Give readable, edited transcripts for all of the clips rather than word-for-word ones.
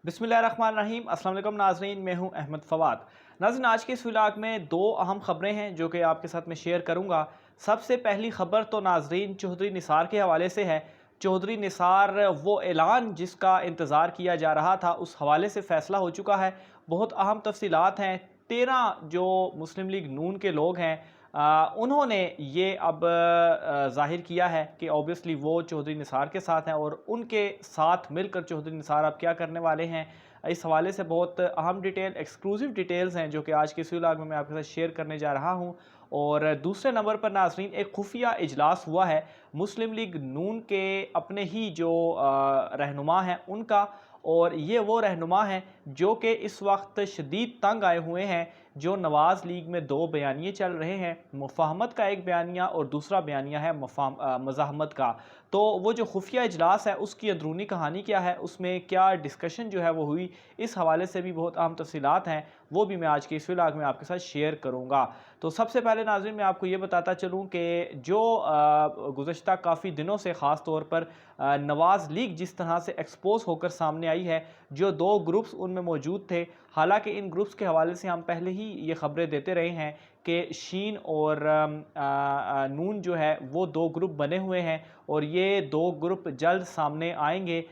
बिस्मिल्लाहिर्रहमानिर्रहीम। अस्सलाम वालेकुम नाज़रीन, मैं हूं अहमद फ़वाद। नाज़रीन, आज के इस व्लॉग में दो अहम ख़बरें हैं जो कि आपके साथ में शेयर करूंगा। सबसे पहली ख़बर तो नाज़रीन चौधरी निसार के हवाले से है। चौधरी निसार वो ऐलान जिसका इंतज़ार किया जा रहा था, उस हवाले से फ़ैसला हो चुका है। बहुत अहम तफ़सीलात हैं। 13 जो मुस्लिम लीग नून के लोग हैं, उन्होंने ये अब ज़ाहिर किया है कि ऑब्वियसली वो चौधरी निसार के साथ हैं और उनके साथ मिलकर चौधरी निसार अब क्या करने वाले हैं। इस हवाले से बहुत अहम डिटेल, एक्सक्लूसिव डिटेल्स हैं जो कि आज के इस व्लॉग में मैं आपके साथ शेयर करने जा रहा हूं। और दूसरे नंबर पर नाज़रीन एक खुफिया इजलास हुआ है मुस्लिम लीग नून के अपने ही जो रहनुमा हैं उनका। और ये वो रहनुमा हैं जो कि इस वक्त शदीद तंग आए हुए हैं। जो नवाज़ लीग में दो बयानिए चल रहे हैं, मुफाहमत का एक बयानिया और दूसरा बयानिया है मज़ाहमत का। तो वो जो खुफिया इजलास है उसकी अंदरूनी कहानी क्या है, उसमें क्या डिस्कशन जो है वो हुई, इस हवाले से भी बहुत अहम तफसीलात हैं, वो भी मैं आज के इस व्लॉग में आपके साथ शेयर करूँगा। तो सबसे पहले नाज़रीन मैं आपको ये बताता चलूँ कि जो गुज़श्ता काफ़ी दिनों से ख़ास तौर पर नवाज़ लीग जिस तरह से एक्सपोज होकर सामने आई है, जो दो ग्रुप्स उनमें मौजूद थे। हालांकि इन ग्रुप्स के हवाले से हम पहले ही ये खबरें देते रहे हैं कि शीन और नून जो है वो दो ग्रुप बने हुए हैं और ये दो ग्रुप जल्द सामने आएंगे।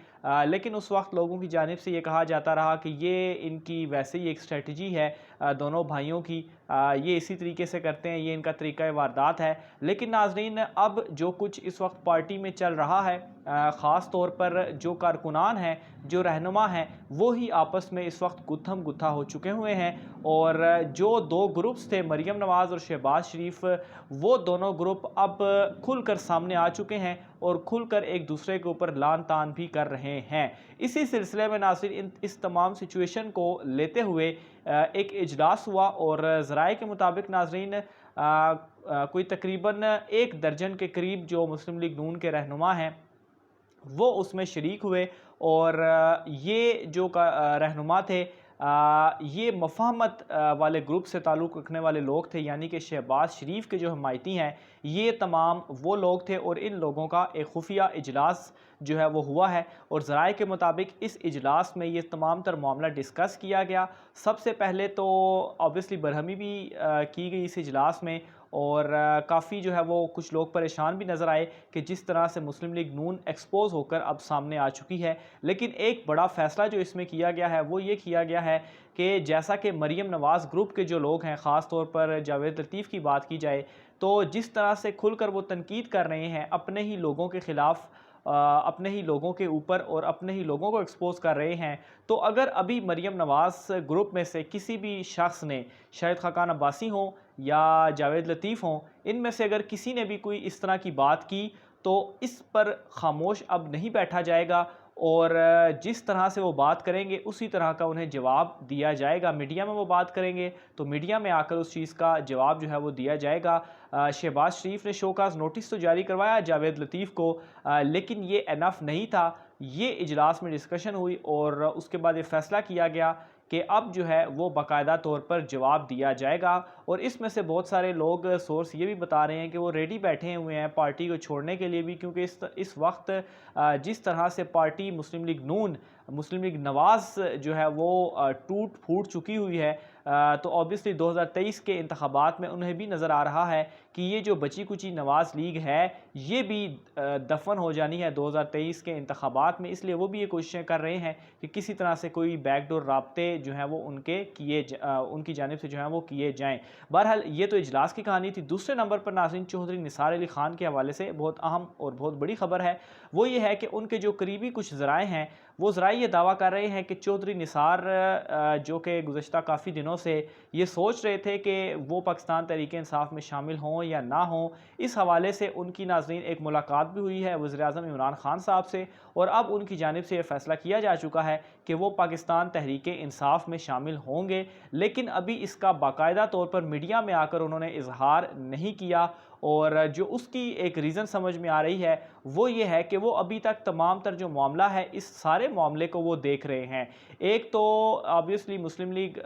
लेकिन उस वक्त लोगों की जानिब से ये कहा जाता रहा कि ये इनकी वैसे ही एक स्ट्रेटजी है दोनों भाइयों की। ये इसी तरीके से करते हैं, ये इनका तरीका वारदात है। लेकिन नाजरीन अब जो कुछ इस वक्त पार्टी में चल रहा है, ख़ास तौर पर जो कारकुनान हैं, जो रहनुमा हैं, वो ही आपस में इस वक्त गुत्थम गुत्था हो चुके हुए हैं। और जो दो ग्रुप्स थे मरीम नवाज़ और शहबाज शरीफ, वो दोनों ग्रुप अब खुलकर सामने आ चुके हैं और खुलकर एक दूसरे के ऊपर लान तान भी कर रहे हैं। इसी सिलसिले में नाज़रीन इस तमाम सिचुएशन को लेते हुए एक इजलास हुआ और ज़राए के मुताबिक नाज़रीन कोई तकरीबन 1 दर्जन के करीब जो मुस्लिम लीग नून के रहनुमा हैं वो उसमें शरीक हुए। और ये जो रहनुमा थे, ये मफाहमत वाले ग्रुप से ताल्लुक़ रखने वाले लोग थे, यानी कि शहबाज शरीफ के जो हमायती हैं ये तमाम वो लोग थे। और इन लोगों का एक खुफिया इजलास जो है वो हुआ है और ज़राए के मुताबिक इस इजलास में ये तमाम तर मामला डिस्कस किया गया। सबसे पहले तो ऑब्वियसली बरहमी भी की गई इस इजलास में। और काफ़ी जो है वो कुछ लोग परेशान भी नज़र आए कि जिस तरह से मुस्लिम लीग नून एक्सपोज होकर अब सामने आ चुकी है। लेकिन एक बड़ा फ़ैसला जो इसमें किया गया है वो ये किया गया है कि जैसा कि मरीम नवाज़ ग्रुप के जो लोग हैं, ख़ास तौर पर जावेद लतीफ़ की बात की जाए, तो जिस तरह से खुलकर वो तनकीद कर रहे हैं अपने ही लोगों के ख़िलाफ़, अपने ही लोगों के ऊपर और अपने ही लोगों को एक्सपोज कर रहे हैं। तो अगर अभी मरीम नवाज़ ग्रुप में से किसी भी शख्स ने, शायद ख़ाकान अब्बासी हों या जावेद लतीफ़ हों, इनमें से अगर किसी ने भी कोई इस तरह की बात की तो इस पर खामोश अब नहीं बैठा जाएगा और जिस तरह से वो बात करेंगे उसी तरह का उन्हें जवाब दिया जाएगा। मीडिया में वो बात करेंगे तो मीडिया में आकर उस चीज़ का जवाब जो है वो दिया जाएगा। शहबाज शरीफ ने शोकाज़ नोटिस तो जारी करवाया जावेद लतीफ़ को, लेकिन ये इनफ नहीं था। ये इजलास में डिस्कशन हुई और उसके बाद ये फ़ैसला किया गया कि अब जो है वो बाकायदा तौर पर जवाब दिया जाएगा। और इसमें से बहुत सारे लोग, सोर्स ये भी बता रहे हैं कि वो रेडी बैठे हुए हैं पार्टी को छोड़ने के लिए भी, क्योंकि इस वक्त जिस तरह से पार्टी मुस्लिम लीग नून, मुस्लिम लीग नवाज़ जो है वो टूट फूट चुकी हुई है। तो ऑब्वियसली 2023 के इंतखाबात में उन्हें भी नज़र आ रहा है कि ये जो बची कुची नवाज़ लीग है ये भी दफन हो जानी है 2023 के इंतखाबात में। इसलिए वो भी ये कोशिशें कर रहे हैं कि किसी तरह से कोई बैकडोर राब्ते जो हैं वो उनकी जानिब से जो हैं वो किए जाएँ। बहरहाल ये तो इजलास की कहानी थी। दूसरे नंबर पर नाज़रीन चौधरी निसार अली ख़ान के हवाले से बहुत अहम और बहुत बड़ी खबर है। वो ये है कि उनके जो करीबी कुछ ज़राए हैं, वो ज़राए ये दावा कर रहे हैं कि चौधरी निसार जो कि गुज़श्ता काफ़ी दिनों से ये सोच रहे थे कि वो पाकिस्तान तहरीक इंसाफ में शामिल हों या ना हों। इस हवाले से उनकी नाज़रीन एक मुलाकात भी हुई है वज़ीर-ए-आज़म इमरान खान साहब से और अब उनकी जानिब से ये फ़ैसला किया जा चुका है कि वो पाकिस्तान तहरीक इंसाफ में शामिल होंगे। लेकिन अभी इसका बाकायदा तौर पर मीडिया में आकर उन्होंने इजहार नहीं किया। और जो उसकी एक रीज़न समझ में आ रही है वो ये है कि वो अभी तक तमाम तर जो मामला है इस सारे मामले को वो देख रहे हैं। एक तो ऑब्वियसली मुस्लिम लीग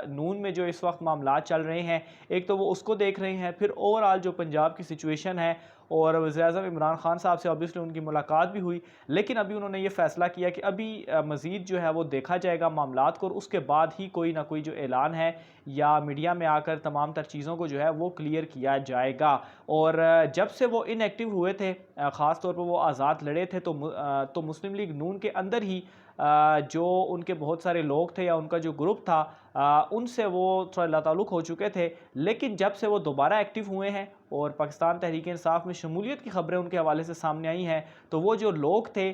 नून में जो इस वक्त मामला चल रहे हैं, एक तो वो उसको देख रहे हैं, फिर ओवरऑल जो पंजाब की सिचुएशन है और वज़ीर-ए-आज़म इमरान खान साहब से ऑब्वियसली उनकी मुलाकात भी हुई, लेकिन अभी उन्होंने ये फ़ैसला किया कि अभी मज़ीद जो है वो देखा जाएगा मामलात को, और उसके बाद ही कोई ना कोई जो ऐलान है या मीडिया में आकर तमाम तर चीज़ों को जो है वो क्लियर किया जाएगा। और जब से वो इनएक्टिव हुए थे, ख़ास तौर पर वो आज़ाद लड़े थे, तो मुस्लिम लीग नून के अंदर ही जो उनके बहुत सारे लोग थे या उनका जो ग्रुप था, उनसे वो थोड़ा लाताल्लुक़ हो चुके थे। लेकिन जब से वो दोबारा एक्टिव हुए हैं और पाकिस्तान तहरीक इंसाफ में शमूलियत की खबरें उनके हवाले से सामने आई हैं, तो वो जो लोग थे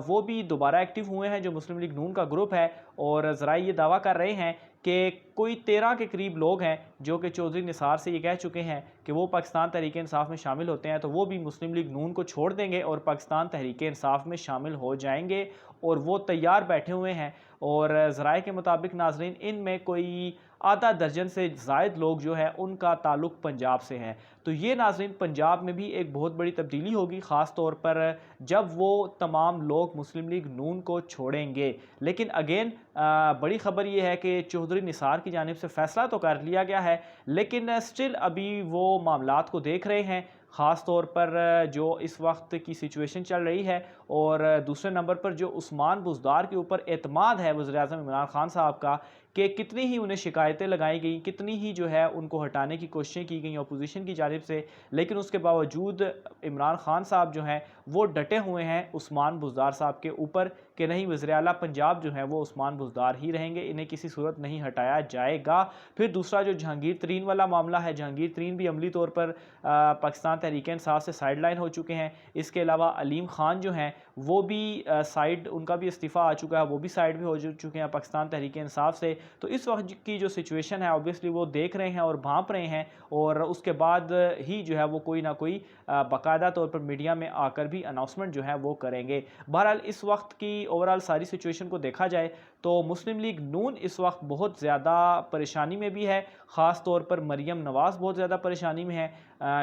वो भी दोबारा एक्टिव हुए हैं, जो मुस्लिम लीग नून का ग्रुप है। और ज़राए ये दावा कर रहे हैं कि कोई 13 के करीब लोग हैं जो कि चौधरी निसार से ये कह चुके हैं कि वो पाकिस्तान तहरीक इंसाफ में शामिल होते हैं तो वो भी मुस्लिम लीग नून को छोड़ देंगे और पाकिस्तान तहरीक इंसाफ में शामिल हो जाएंगे, और वो तैयार बैठे हुए हैं। और ज़राए के मुताबिक नाज़रीन, इनमें कोई आधा दर्जन से ज़ायद लोग जो है उनका ताल्लुक़ पंजाब से है। तो ये नाज़रीन पंजाब में भी एक बहुत बड़ी तब्दीली होगी, ख़ास तौर पर जब वो तमाम लोग मुस्लिम लीग नून को छोड़ेंगे। लेकिन अगेन बड़ी ख़बर ये है कि चौधरी निसार की जानिब से फ़ैसला तो कर लिया गया है, लेकिन स्टिल अभी वो मामलात को देख रहे हैं, ख़ास तौर पर जो इस वक्त की सिचुएशन चल रही है। और दूसरे नंबर पर जो उस्मान बुज़दार के ऊपर एतमाद है वज़ीर-ए-आज़म इमरान खान साहब का, कि कितनी ही उन्हें शिकायतें लगाई गई, कितनी ही जो है उनको हटाने की कोशिशें की गई अपोजिशन की जानिब से, लेकिन उसके बावजूद इमरान खान साहब जो हैं वो डटे हुए हैं उस्मान बुज़दार साहब के ऊपर कि नहीं, वज़ीर आला पंजाब जो है वो उस्मान बुज़दार ही रहेंगे, इन्हें किसी सूरत नहीं हटाया जाएगा। फिर दूसरा जो जहांगीर तरीन वाला मामला है, जहांगीर तरीन भी अमली तौर पर पाकिस्तान तहरीक इंसाफ से साइड लाइन हो चुके हैं। इसके अलावा अलीम खान जो हैं वो भी उनका भी इस्तीफ़ा आ चुका है, वो भी साइड में हो चुके हैं पाकिस्तान तहरीक इंसाफ से। तो इस वक्त की जो सिचुएशन है ऑब्वियसली वो देख रहे हैं और भांप रहे हैं, और उसके बाद ही जो है वो कोई ना कोई बाकायदा तौर पर मीडिया में आकर भी अनाउंसमेंट जो है वो करेंगे। बहरहाल इस वक्त की ओवरऑल सारी सिचुएशन को देखा जाए तो मुस्लिम लीग नून इस वक्त बहुत ज़्यादा परेशानी में भी है, ख़ास तौर पर मरियम नवाज़ बहुत ज़्यादा परेशानी में है,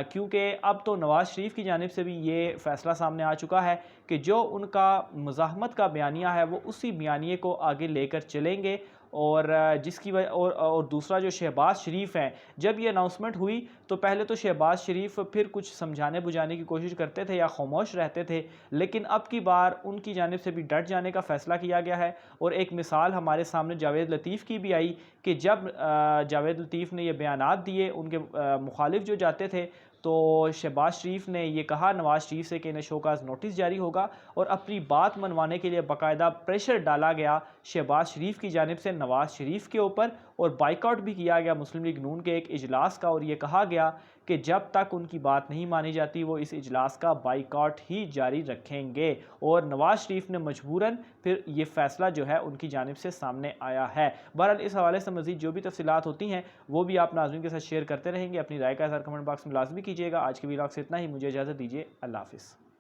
क्योंकि अब तो नवाज़ शरीफ की जानिब से भी ये फ़ैसला सामने आ चुका है कि जो उनका मुज़ाहमत का बयानिया है वो उसी बयानिए को आगे लेकर चलेंगे। और जिसकी वजह और दूसरा जो शहबाज शरीफ हैं, जब ये अनाउंसमेंट हुई तो पहले तो शहबाज शरीफ फिर कुछ समझाने बुझाने की कोशिश करते थे या खामोश रहते थे, लेकिन अब की बार उनकी जानिब से भी डट जाने का फ़ैसला किया गया है। और एक मिसाल हमारे सामने जावेद लतीफ़ की भी आई कि जब जावेद लतीफ़ ने ये बयानात दिए, उनके मुखालिफ जो जाते थे, तो शहबाज शरीफ ने ये कहा नवाज़ शरीफ से कि इन्हें शोकाज़ नोटिस जारी होगा, और अपनी बात मनवाने के लिए बाकायदा प्रेशर डाला गया शहबाज शरीफ की जानिब से नवाज़ शरीफ के ऊपर, और बाइकआउट भी किया गया मुस्लिम लीग नून के एक इजलास का, और ये कहा गया कि जब तक उनकी बात नहीं मानी जाती वो इस इजलास का बाइकआउट ही जारी रखेंगे। और नवाज़ शरीफ ने मजबूरन फिर ये फ़ैसला जो है उनकी जानिब से सामने आया है। बहरहाल इस हवाले से मज़ीद जो भी तफसीलात होती हैं वो भी आप नाज़रीन के साथ शेयर करते रहेंगे। अपनी राय का इज़हार कमेंट बॉक्स में लाज़मी कीजिएगा। आज के वीडियो से इतना ही, मुझे इजाज़त दीजिए। अल्लाह हाफ़िज़।